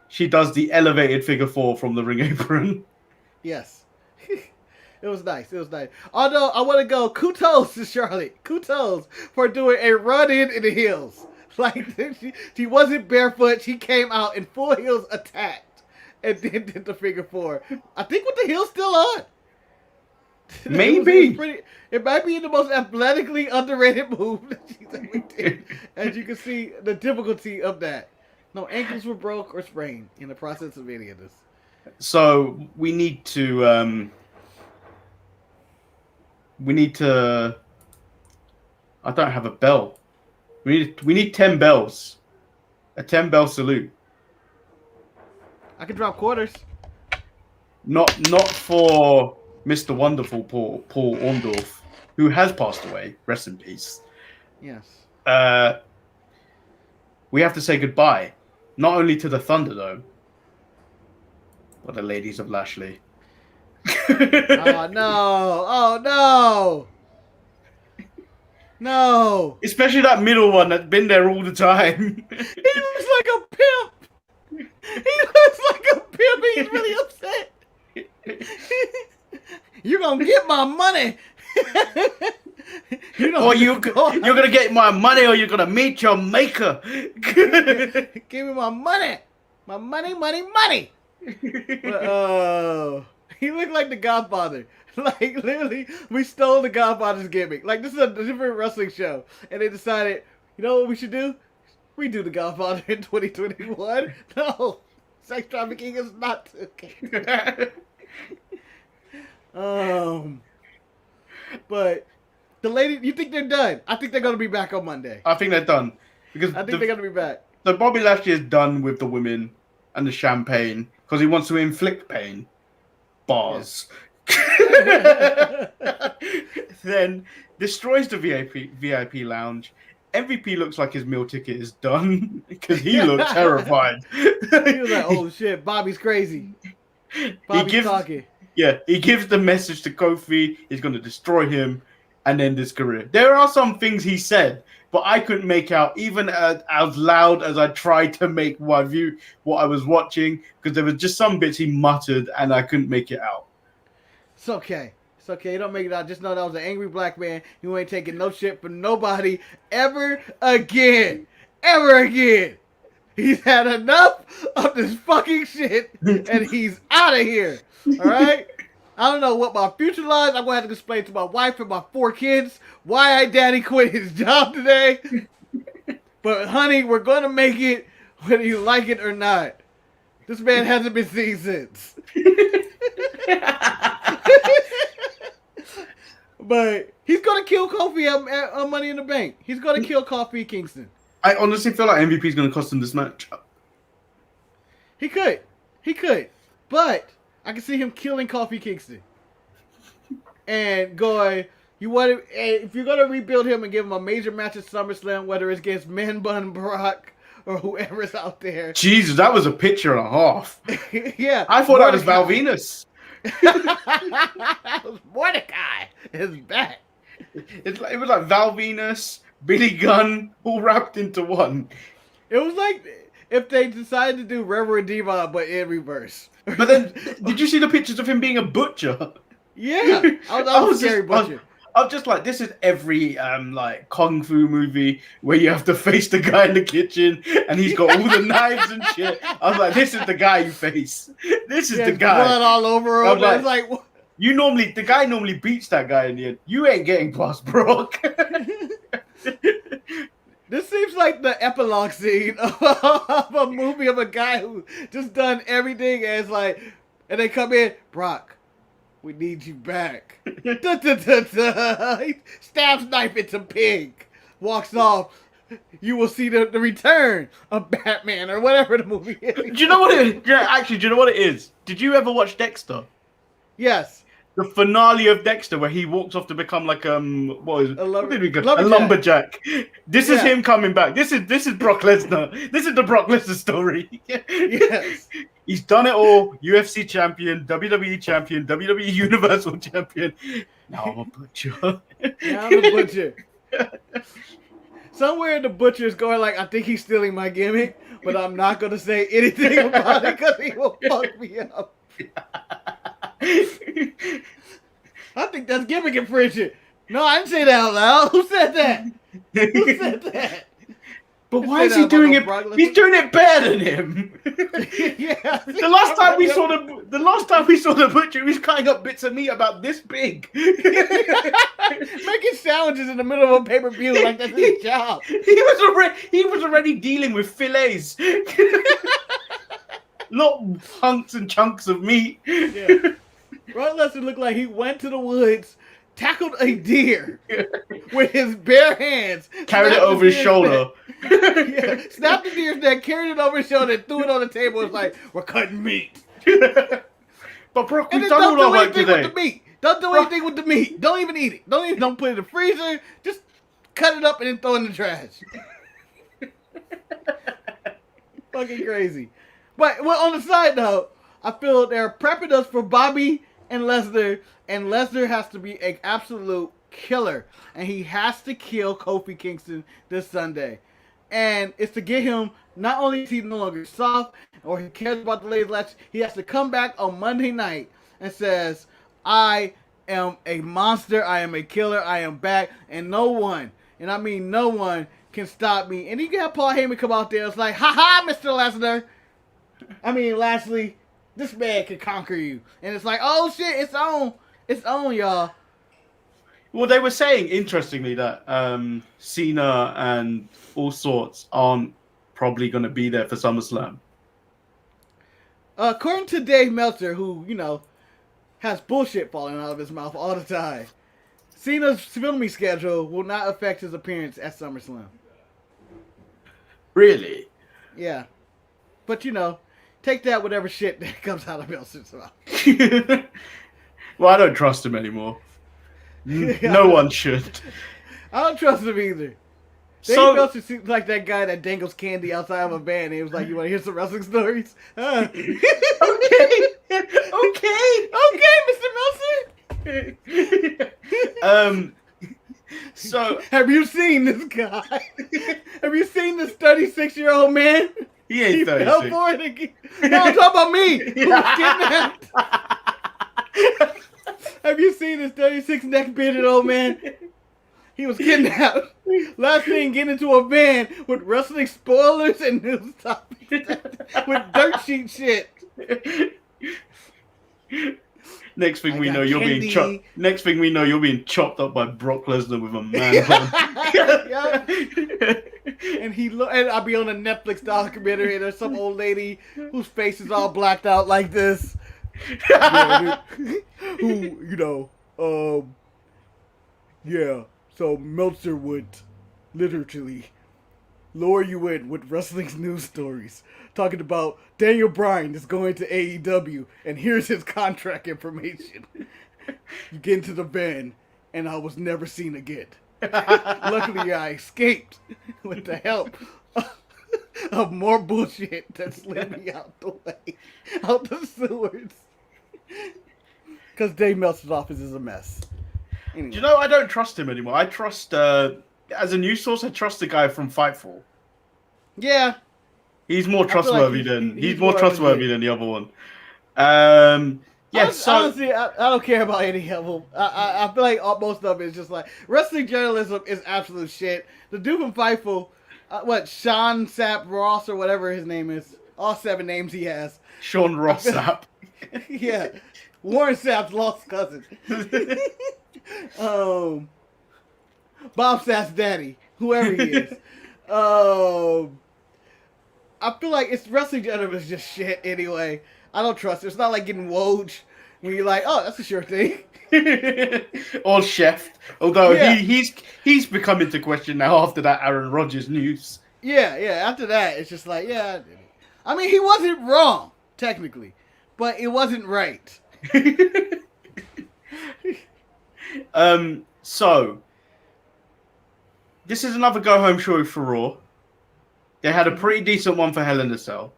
she does the elevated figure 4 from the ring apron. Yes. It was nice. Although, I want to go kudos to Charlotte. Kudos for doing a run-in the heels. Like, she wasn't barefoot. She came out in full heels, attacked, and then did the figure 4. I think with the heels still on. Maybe. It might be the most athletically underrated move that she's ever did. As you can see, the difficulty of that. No ankles were broke or sprained in the process of any of this. So, we need to... I don't have a bell. We need 10 bells. A 10-bell salute. I can drop quarters. Not for Mr. Wonderful Paul Orndorff, who has passed away. Rest in peace. Yes. We have to say goodbye. Not only to the Thunderdome, but the ladies of Lashley. Oh no! No! Especially that middle one that's been there all the time. He looks like a pimp! He's really upset! You're gonna get my money! You're gonna get my money or you're gonna meet your maker! Give me my money! My money! Oh... He looked like the Godfather. Like, literally, we stole the Godfather's gimmick. Like, this is a different wrestling show. And they decided, you know what we should do? Redo the Godfather in 2021. No. Sex trafficking is not okay. But the lady, you think they're done? I think they're going to be back on Monday. I think they're done. Because I think they're going to be back. So Bobby Lashley is done with the women and the champagne because he wants to inflict pain. Bars. Yeah. Then destroys the VIP lounge. MVP looks like his meal ticket is done because he looked terrified. He was like, "Oh shit, Bobby's crazy." Bobby's talking. Yeah, he gives the message to Kofi. He's going to destroy him and end his career. There are some things he said, but I couldn't make out even as loud as I tried to make my view what I was watching because there was just some bits he muttered and I couldn't make it out. It's okay. It's okay. You don't make it out. Just know that was an angry black man. You ain't taking no shit from nobody ever again. Ever again. He's had enough of this fucking shit and he's out of here. All right? I don't know what my future lies. I'm going to have to explain to my wife and my 4 kids why I daddy quit his job today. But honey, we're gonna make it whether you like it or not. This man hasn't been seen since. But he's gonna kill Kofi on Money in the Bank. He's gonna kill Kofi Kingston. I honestly feel like MVP is going to cost him this match. He could. But I can see him killing Kofi Kingston. And going, if you're gonna rebuild him and give him a major match at SummerSlam, whether it's against Man Bun Brock or whoever's out there. Jesus, that was a picture and a half. Yeah. I thought that was Val Venus. That was Mordecai. His back. It was like Val Venus, Billy Gunn, all wrapped into one. It was like if they decided to do Reverend Diva, but in reverse. But then, did you see the pictures of him being a butcher? Yeah, I was scary butcher. I'm just like, this is every like kung fu movie where you have to face the guy in the kitchen and he's got all the knives and shit. I was like, this is the guy you face. This is the guy. Blood all over him. Like, it's like what? the guy normally beats that guy in the end. You ain't getting past Brock. This seems like the epilogue scene of a movie of a guy who just done everything and it's like, and they come in, Brock, we need you back. He stabs knife into pig, walks off. You will see the return of Batman or whatever the movie is. Do you know what it is? Yeah, actually, do you know what it is? Did you ever watch Dexter? Yes. The finale of Dexter, where he walks off to become like what did we go? lumberjack. A lumberjack. This is him coming back. This is Brock Lesnar. This is the Brock Lesnar story. Yes. He's done it all. UFC champion, WWE champion, WWE Universal champion. Now I'm a butcher. Now I'm a butcher. Somewhere the butcher is going like, I think he's stealing my gimmick, but I'm not going to say anything about it because he will fuck me up. I think that's gimmick infringement. No, I didn't say that out loud. Who said that? Who said that? But why is he doing it? He's doing it better than him. Yeah. The last time we saw the butcher, he was cutting up bits of meat about this big, making sandwiches in the middle of a pay-per-view like that's his job. He was already dealing with fillets, not hunks and chunks of meat. Yeah. Brock Lesnar looked like he went to the woods, tackled a deer with his bare hands, carried it over his shoulder. Yeah, snapped the deer's neck, carried it over his shoulder, and threw it on the table. It's like, we're cutting meat. But Brock, we've done all our work today. With the meat. Don't do anything with the meat. Don't even eat it. Don't put it in the freezer. Just cut it up and then throw it in the trash. Fucking crazy. But on the side note, I feel they're prepping us for Bobby and Lesnar has to be an absolute killer, and he has to kill Kofi Kingston this Sunday. And it's to get him, not only is he no longer soft or he cares about the ladies' match, he has to come back on Monday night and says, I am a monster, I am a killer, I am back, and no one, and I mean no one, can stop me. And you got Paul Heyman come out there, it's like, ha-ha, Mr. Lesnar. I mean, lastly, this man can conquer you. And it's like, oh shit, it's on, y'all. Well, they were saying, interestingly, that Cena and all sorts aren't probably going to be there for SummerSlam. According to Dave Meltzer, who, has bullshit falling out of his mouth all the time, Cena's filming schedule will not affect his appearance at SummerSlam. Really? Yeah. But, take that whatever shit that comes out of Meltzer's mouth. Well, I don't trust him anymore. No one should. I don't trust him either. Dave Meltzer seems like that guy that dangles candy outside of a van. And he was like, you want to hear some wrestling stories? Okay, Mr. Meltzer. So, have you seen this guy? Have you seen this 36-year-old man? He ain't 36. Fell for it again. No, I'm talking about me. Who's kidnapped. Have you seen this 36 neck bearded old man? He was kidnapped. Last thing, get into a van with wrestling spoilers and news topics with dirt sheet shit. Next thing I we got know, you're being candy. chopped. Next thing we know, you're being chopped up by Brock Lesnar with a man bun. And and I'll be on a Netflix documentary, and there's some old lady whose face is all blacked out like this. Yeah, who, yeah. So Meltzer would literally lure you in with wrestling's news stories, talking about Daniel Bryan is going to AEW, and here's his contract information. You get into the van, and I was never seen again. Luckily, I escaped with the help of more bullshit that slid me out the way, out the sewers. Because Dave Meltzer's office is a mess. Anyway. Do you know, I don't trust him anymore. I trust, as a news source, I trust the guy from Fightful. Yeah. He's more trustworthy he's more trustworthy than the other one. Yes. Honestly, I don't care about any of them. I feel like most of it is just like wrestling journalism is absolute shit. The dude from Fightful, Sean Sapp Ross or whatever his name is, all 7 names he has. Sean Ross Sapp. Yeah, Warren Sapp's lost cousin. Bob Sapp's daddy, whoever he is. I feel like it's wrestling journalism is just shit anyway. I don't trust it. It's not like getting Woj when you're like, oh, that's a sure thing. Or Chef. Although Yeah. he's become into question now after that Aaron Rodgers news. Yeah. After that, it's just like, yeah, I did it. I mean, he wasn't wrong, technically, but it wasn't right. So this is another go home show for Raw. They had a pretty decent one for Hell in a Cell.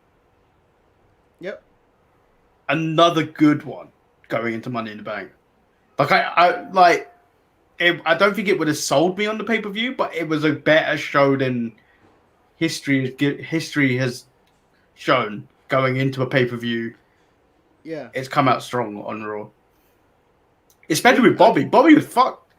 Yep. Another good one going into Money in the Bank. Like I don't think it would have sold me on the pay-per-view, but it was a better show than history has shown going into a pay-per-view. Yeah. It's come out strong on Raw. Especially with Bobby. Bobby was fucked.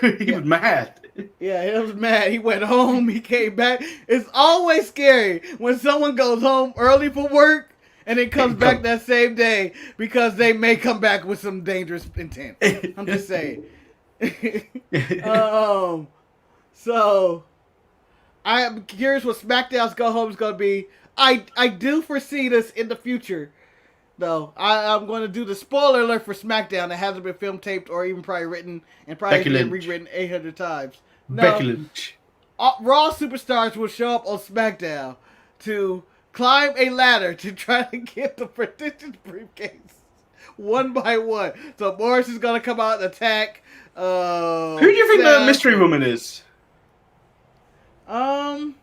He was mad. Yeah, he was mad. He went home. He came back. It's always scary when someone goes home early for work and then comes back that same day because they may come back with some dangerous intent. I'm just saying. So I am curious what SmackDown's go home is going to be. I do foresee this in the future, though. I'm going to do the spoiler alert for SmackDown that hasn't been film taped or even probably written and probably been rewritten 800 times. No, Becky Lynch. Raw superstars will show up on SmackDown to climb a ladder to try to get the prestigious briefcase one by one. So Morris is going to come out and attack. Who do you think the mystery woman is? I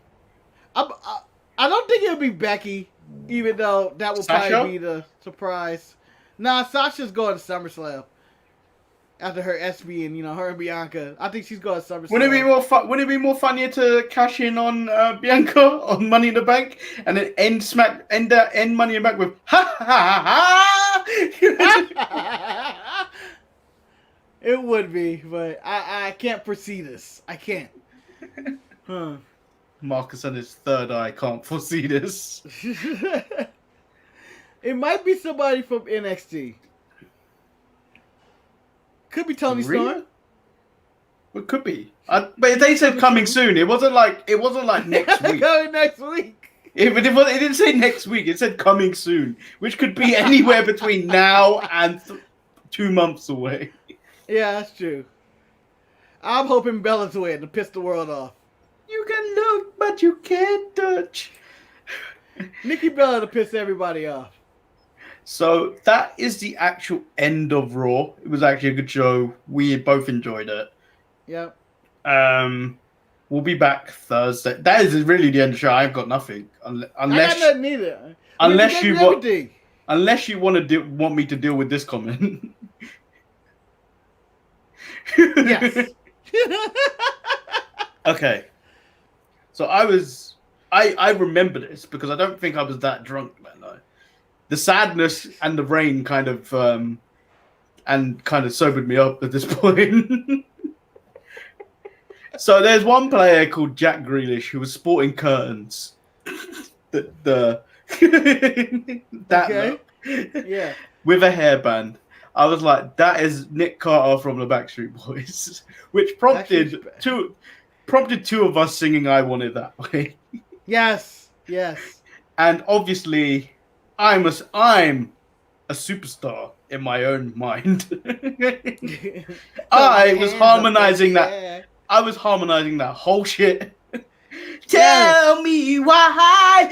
don't think it'll be Becky, even though that will probably be the surprise. Nah, Sasha's going to SummerSlam after her SB and her and Bianca. I think she's going to SummerSlam. Wouldn't it be more funnier to cash in on Bianca on Money in the Bank and then end Money in the Bank with ha ha ha? It would be, but I can't foresee this. I can't. Marcus and his third eye can't foresee this. It might be somebody from NXT. Could be Tony Storm. It could be. But they said coming soon. It wasn't like next week. Coming next week. It didn't say next week. It said coming soon, which could be anywhere between now and 2 months away. Yeah, that's true. I'm hoping Bella's win to piss the world off. You can look, but you can't touch. Nikki Bella to piss everybody off. So that is the actual end of Raw. It was actually a good show. We both enjoyed it. Yep. We'll be back Thursday. That is really the end of the show. I've got nothing. Unless I got nothing either. Unless you want me to deal with this comment. Yes. Okay. So I remember this because I don't think I was that drunk that night. The sadness and the rain kind of sobered me up at this point. So there's one player called Jack Grealish who was sporting curtains. That Okay. look. Yeah. With a hairband. I was like, that is Nick Carter from the Backstreet Boys, which prompted two of us singing "I Want It That Way." Yes. And obviously, I'm a superstar in my own mind. I was harmonizing that. I was harmonizing that whole shit. Tell me why.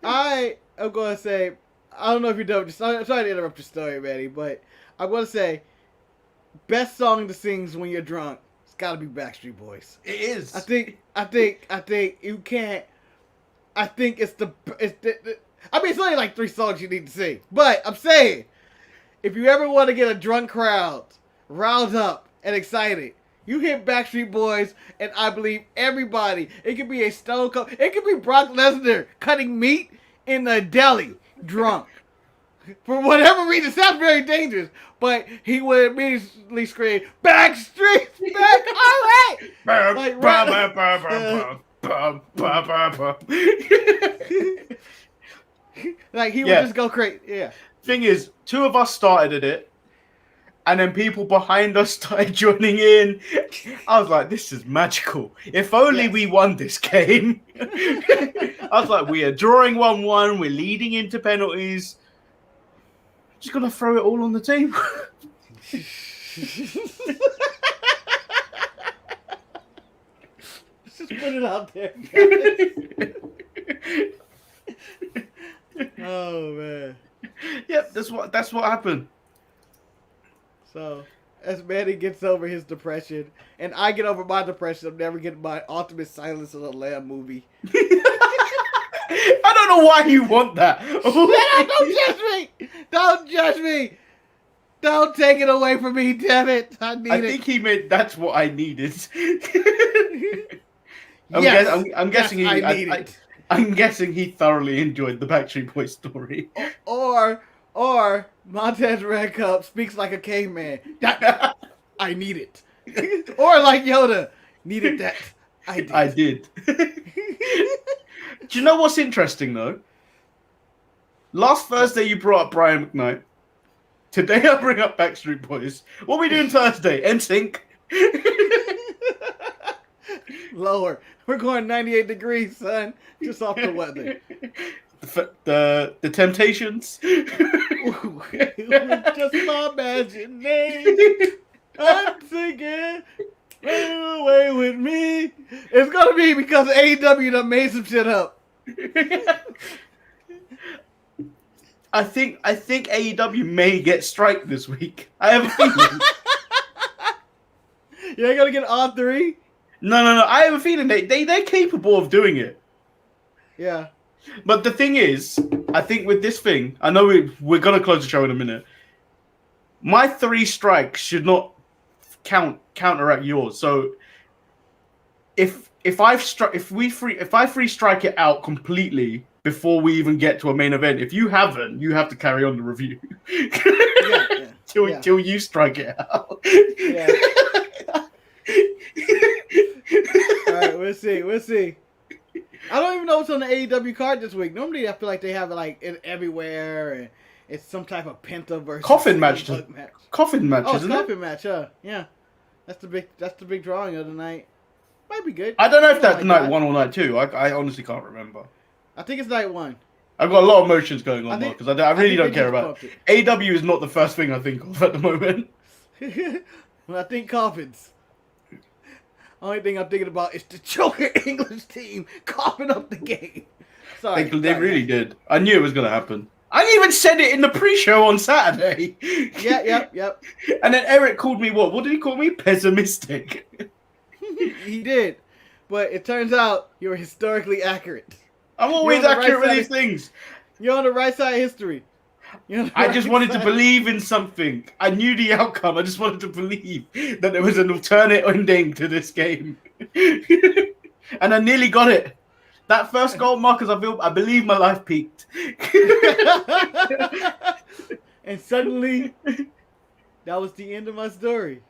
I am going to say, I don't know if you're done. I'm sorry to interrupt your story, Manny, but I'm going to say, best song to sing when you're drunk, it's got to be Backstreet Boys. It is. I think you can't. I think it's the. I mean, it's only like 3 songs you need to sing, but I'm saying, if you ever want to get a drunk crowd riled up and excited, you hit Backstreet Boys, and I believe everybody. It could be a Stone Cold. It could be Brock Lesnar cutting meat in a deli, drunk. For whatever reason, it sounds very dangerous, but he would immediately scream, "Backstreet, back, all right!" Like he would just go crazy. Yeah. Thing is, 2 of us started it, and then people behind us started joining in. I was like, this is magical. If only we won this game. I was like, we are drawing 1-1. We're leading into penalties. Just gonna throw it all on the table. Just put it out there. Oh man. Yep, that's what happened. So, as Manny gets over his depression, and I get over my depression, I'm never getting my ultimate Silence of the Lamb movie. I don't know why you want that. Don't judge me! Don't judge me! Don't take it away from me, damn it! I think he meant that's what I needed. I'm guessing he thoroughly enjoyed the Backstreet Boys story. Or Montez Red Cup speaks like a caveman. I need it. Or like Yoda, needed that. I did. Do you know what's interesting though? Last Thursday you brought up Brian McKnight. Today I bring up Backstreet Boys. What are we doing Thursday? NSYNC. Lower. We're going 98 degrees, son. Just off the weather. The Temptations. Ooh, just my imagination. I'm singing. Run away with me. It's gonna be because AEW done made some shit up. I think AEW may get strike this week. I have a feeling. You ain't gonna get all 3? No. I have a feeling they're capable of doing it. Yeah. But the thing is, I think with this thing, I know we're gonna close the show in a minute. My 3 strikes should not counteract yours. So if I free strike it out completely before we even get to a main event, if you haven't, you have to carry on the review. Till you strike it out. Yeah. All right, we'll see. I don't even know what's on the AEW card this week. Normally, I feel like they have it everywhere, and it's some type of Penta versus coffin match. Coffin match, oh, isn't coffin it? match. Yeah. That's the big drawing of the night. Might be good. I don't know if that's night 1 or night 2. I honestly can't remember. I think it's night 1. I've got a lot of emotions going on now because I really don't care about it. AEW is not the first thing I think of at the moment. When I think coffins, only thing I'm thinking about is the choker English team coughing up the game. Sorry. They really did. I knew it was going to happen. I even said it in the pre-show on Saturday. Yep. And then Eric called me what? What did he call me? Pessimistic. He did. But it turns out you were historically accurate. I'm always accurate with these things. You're on the right side of history. I just wanted to believe in something. I knew the outcome. I just wanted to believe that there was an alternate ending to this game. And I nearly got it. That first goal, Marcus, I believe my life peaked. And suddenly, that was the end of my story.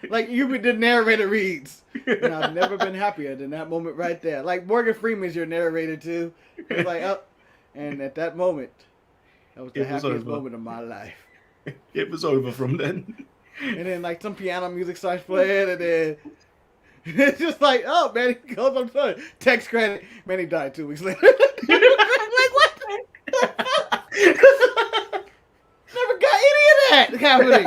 Like the narrator reads. And I've never been happier than that moment right there. Like Morgan Freeman's your narrator too. It's like, oh. And at that moment, that was the happiest moment of my life. It was over from then. And then like some piano music starts playing, and then it's just like, oh, Manny goes on Twitter. Text credit. Manny died 2 weeks later. Like what? Never got any of that happening.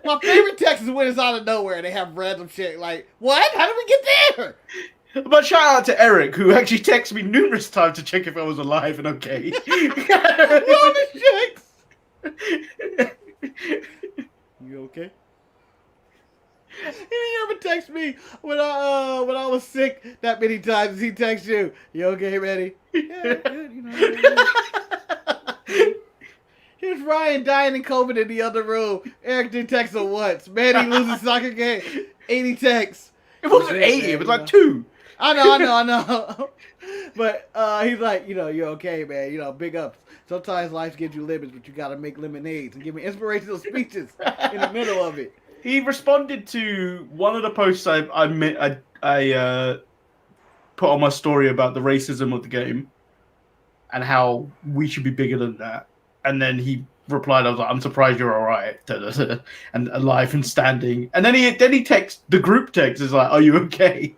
My favorite text is when it's out of nowhere and they have random shit like, what? How did we get there? But shout out to Eric, who actually texted me numerous times to check if I was alive and okay. Wellness checks. You okay? He didn't ever text me when I was sick that many times. He text you, "You okay, Manny?" Yeah, good. You know. Here's Ryan dying in COVID in the other room. Eric didn't text him once. Manny loses soccer game. 80 texts. It wasn't 80, it was like 2. I know. But he's like, you know, you're okay, man. You know, big ups. Sometimes life gives you limits, but you gotta make lemonades and give me inspirational speeches in the middle of it. He responded to one of the posts I put on my story about the racism of the game and how we should be bigger than that. And then he replied, I was like, I'm surprised you're all right and alive and standing. And then he texts, the group text is like, are you okay?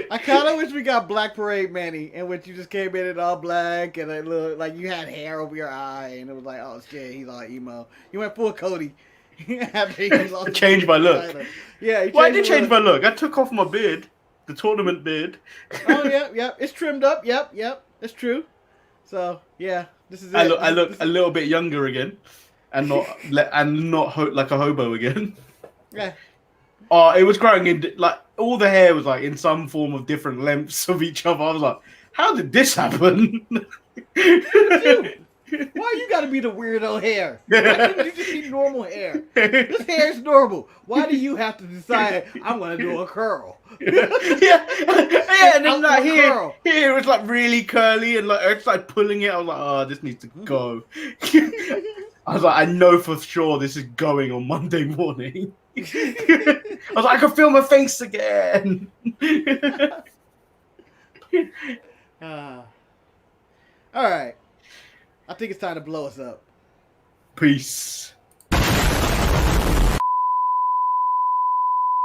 I kind of wish we got Black Parade Manny, in which you just came in all black and it looked like you had hair over your eye, and it was like, oh shit, he's all emo. You went full Cody. Changed my look. Yeah, I did change my look. I took off my beard, the tournament beard. Oh yeah, it's trimmed up. Yep, it's true. So yeah, this is it. I look a little bit younger again, and not like a hobo again. Yeah. Oh, it was growing in like all the hair was like in some form of different lengths of each other. I was like, how did this happen? Why you gotta be the weirdo hair? Why can't you just be normal hair? This hair is normal. Why do you have to decide I'm gonna do a curl? yeah, and then like here it was like really curly, and like I started pulling it. I was like, oh, this needs to go. I was like, I know for sure this is going on Monday morning. I was like, I can feel my face again. All right. I think it's time to blow us up. Peace.